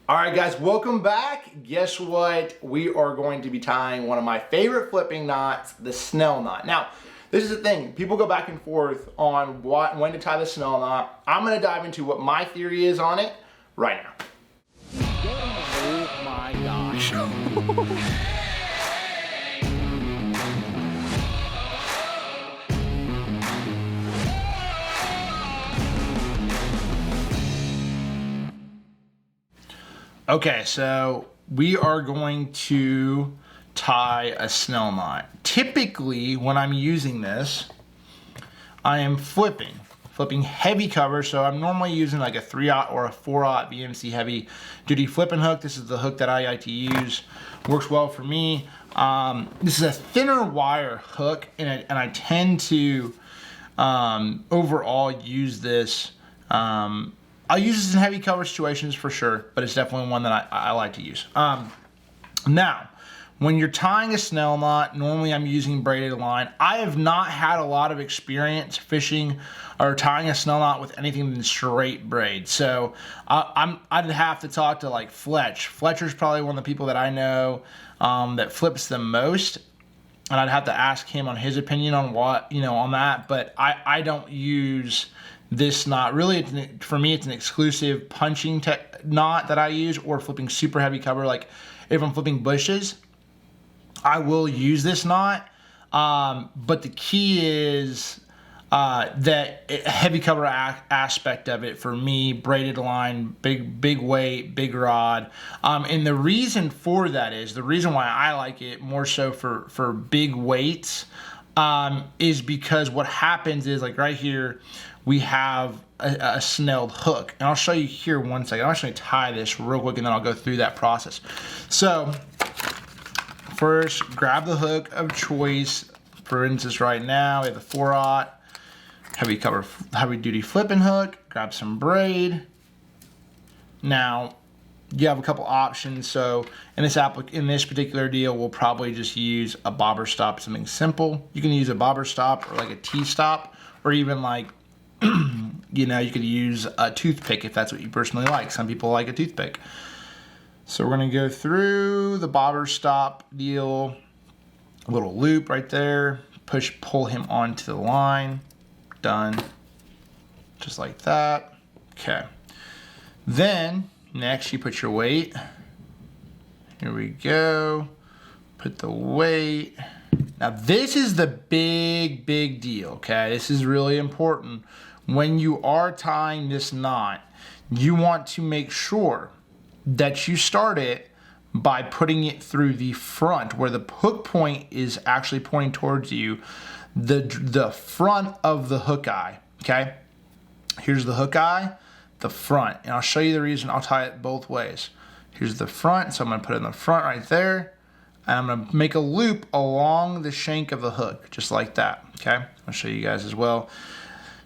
All right, guys, welcome back. Guess what? We are going to be tying one of my favorite flipping knots, the Snell knot. Now, this is the thing. People go back and forth on when to tie the Snell knot. I'm going to dive into what my theory is on it right now. Oh my gosh. Okay, so we are going to tie a Snell knot. Typically, when I'm using this, I am flipping heavy cover. So I'm normally using like a 3/0 or a 4/0 VMC heavy duty flipping hook. This is the hook that I like to use. Works well for me. This is a thinner wire hook, and I tend to overall use this. I'll use this in heavy cover situations for sure, but it's definitely one that I like to use. Now, when you're tying a Snell knot, normally I'm using braided line. I have not had a lot of experience fishing or tying a Snell knot with anything than straight braid. So I'd have to talk to like Fletch. Fletcher's probably one of the people that I know that flips the most. And I'd have to ask him on his opinion on what, on that. But I don't use this knot. Really, for me, it's an exclusive punching knot that I use, or flipping super heavy cover. Like if I'm flipping bushes, I will use this knot. But the key is that heavy cover aspect of it for me, braided line, big weight, big rod. And the reason for that is, the reason why I like it more so for big weights is because what happens is, like right here, we have a snelled hook. And I'll show you here one second. I'll actually tie this real quick and then I'll go through that process. So first, grab the hook of choice. For instance, right now, we have the 4/0 heavy duty flipping hook. Grab some braid. Now, you have a couple options. So in this particular deal, we'll probably just use a bobber stop, something simple. You can use a bobber stop or like a T-stop, or even like, you could use a toothpick if that's what you personally like. Some people like a toothpick. So we're gonna go through the bobber stop deal, a little loop right there, pull him onto the line, done, just like that. Okay. Then next you put your weight. Here we go. Put the weight. Now this is the big deal, okay? This is really important. When you are tying this knot, you want to make sure that you start it by putting it through the front, where the hook point is actually pointing towards you, the front of the hook eye, okay? Here's the hook eye, the front, and I'll show you the reason. I'll tie it both ways. Here's the front, so I'm gonna put it in the front right there, and I'm gonna make a loop along the shank of the hook, just like that, okay? I'll show you guys as well.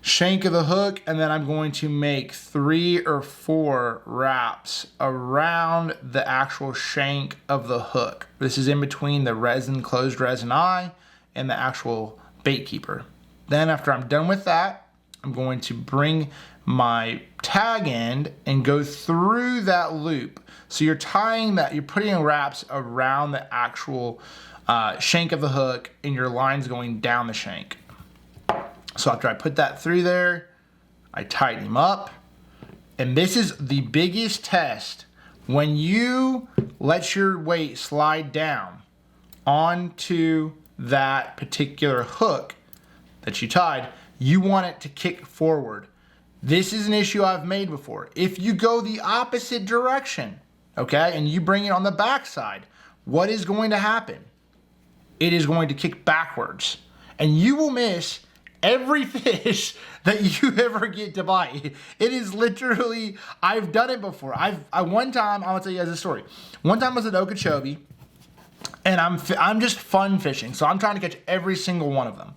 Shank of the hook, and then I'm going to make 3 or 4 wraps around the actual shank of the hook. This is in between the closed resin eye and the actual bait keeper. Then after I'm done with that, I'm going to bring my tag end and go through that loop. So you're tying that, you're putting wraps around the actual shank of the hook, and your line's going down the shank. So after I put that through there, I tighten him up. And this is the biggest test. When you let your weight slide down onto that particular hook that you tied, you want it to kick forward. This is an issue I've made before. If you go the opposite direction, okay, and you bring it on the backside, what is going to happen? It is going to kick backwards, and you will miss every fish that you ever get to bite. It is literally, I've done it before. One time, I'm gonna tell you guys a story. One time I was at Okeechobee, and I'm just fun fishing, so I'm trying to catch every single one of them.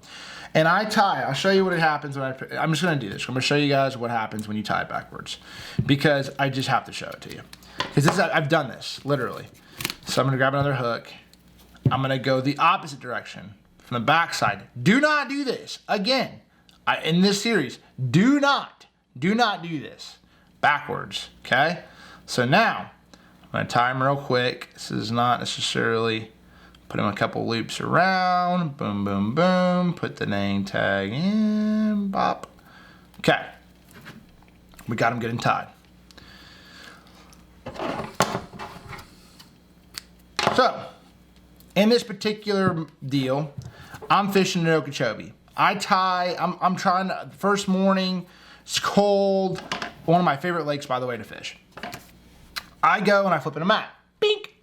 And I'll show you what happens when I'm just gonna do this. I'm gonna show you guys what happens when you tie it backwards, because I just have to show it to you. Because I've done this, literally. So I'm gonna grab another hook. I'm gonna go the opposite direction from the backside. Do not do this. Again, in this series, do not do this backwards, okay? So now I'm gonna tie them real quick. This is not necessarily, put them a couple loops around, boom, boom, boom, put the name tag in, bop. Okay, we got them good and tied. So, in this particular deal, I'm fishing in Okeechobee. I'm trying to, first morning, it's cold. One of my favorite lakes, by the way, to fish. I go and I flip in a mat. Bink,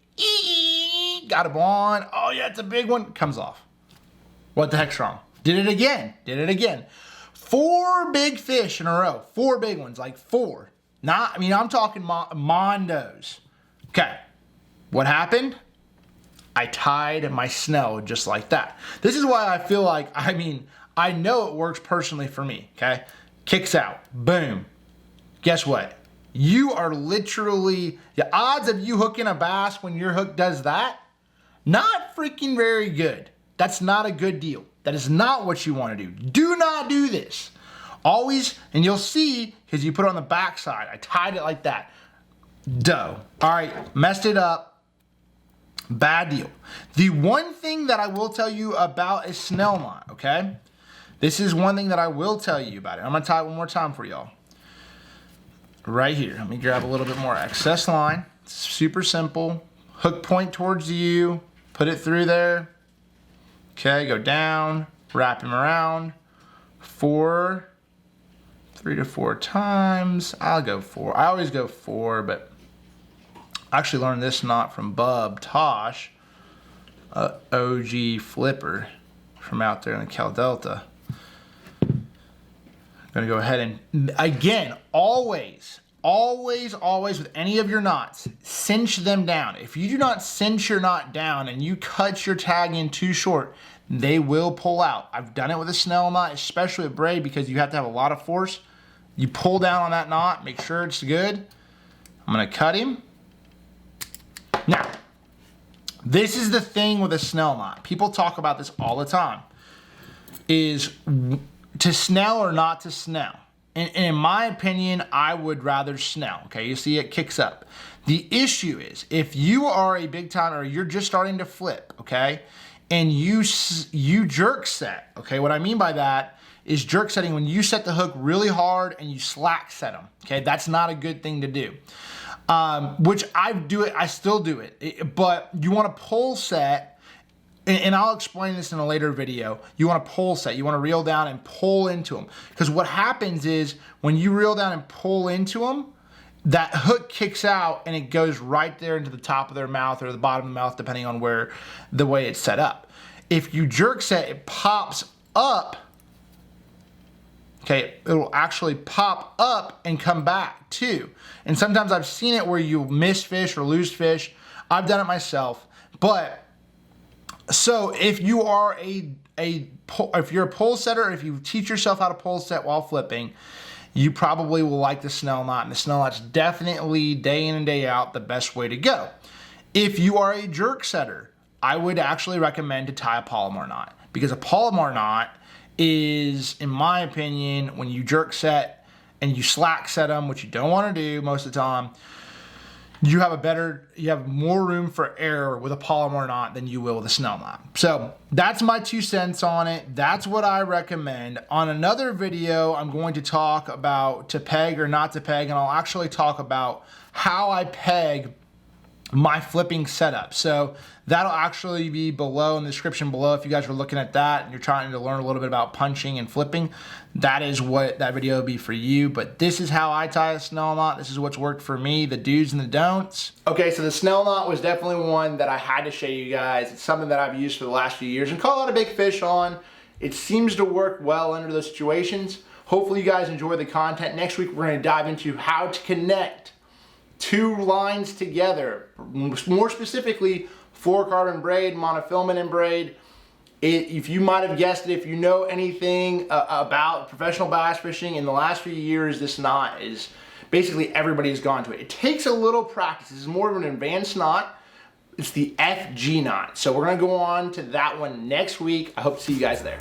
got it on. Oh yeah, it's a big one. Comes off. What the heck's wrong? Did it again. 4 big fish in a row. 4 big ones, like 4. I'm talking mondos. Okay, what happened? I tied my Snell just like that. This is why I feel like, I know it works personally for me, okay? Kicks out, boom. Guess what? You are literally, the odds of you hooking a bass when your hook does that, not freaking very good. That's not a good deal. That is not what you want to do. Do not do this. Always, and you'll see, because you put it on the back side. I tied it like that. Dough. All right, messed it up. Bad deal. The one thing that I will tell you about is Snell Knot, okay? This is one thing that I will tell you about it. I'm going to tie it one more time for y'all. Right here. Let me grab a little bit more excess line. It's super simple. Hook point towards you. Put it through there. Okay, go down. Wrap him around. 3 to 4 times. I'll go 4. I always go 4, but I actually learned this knot from Bub Tosh, OG flipper from out there in the Cal Delta. I'm gonna go ahead and, again, always with any of your knots, cinch them down. If you do not cinch your knot down and you cut your tag in too short, they will pull out. I've done it with a Snell knot, especially with braid, because you have to have a lot of force. You pull down on that knot, make sure it's good. I'm gonna cut him. Now, this is the thing with a Snell knot. People talk about this all the time. Is to snell or not to snell. And in my opinion, I would rather snell. Okay, you see it kicks up. The issue is, if you are a big time, or you're just starting to flip, okay, and you jerk set, okay, what I mean by that is jerk setting when you set the hook really hard and you slack set them, okay, that's not a good thing to do. Which I still do it, but you want to pull set, and I'll explain this in a later video. You want to pull set, you want to reel down and pull into them, because what happens is when you reel down and pull into them, that hook kicks out and it goes right there into the top of their mouth or the bottom of the mouth, depending on the way it's set up. If you jerk set, it pops up. Okay, it will actually pop up and come back too. And sometimes I've seen it where you miss fish or lose fish. I've done it myself. But so if you are if you're a pole setter, if you teach yourself how to pole set while flipping, you probably will like the Snell knot. And the Snell knot's definitely day in and day out the best way to go. If you are a jerk setter, I would actually recommend to tie a Palomar knot, because a Palomar knot is, in my opinion, when you jerk set and you slack set them, which you don't want to do most of the time, you have more room for error with a Palomar knot than you will with a Snell knot. So that's my 2 cents on it. That's what I recommend. On another video, I'm going to talk about to peg or not to peg, and I'll actually talk about how I peg my flipping setup. So that'll actually be below in the description below. If you guys are looking at that and you're trying to learn a little bit about punching and flipping, that is what that video will be for you. But this is how I tie a Snell knot. This is what's worked for me, the do's and the don'ts. Okay, so the Snell knot was definitely one that I had to show you guys. It's something that I've used for the last few years and caught a lot of big fish on. It seems to work well under those situations. Hopefully you guys enjoy the content. Next week we're going to dive into how to connect 2 lines together, more specifically fluorocarbon braid, monofilament and braid. If you might have guessed it, if you know anything about professional bass fishing in the last few years, this knot is basically everybody's gone to it. It takes a little practice. This is more of an advanced knot. It's the FG knot. So we're gonna go on to that one next week. I hope to see you guys there.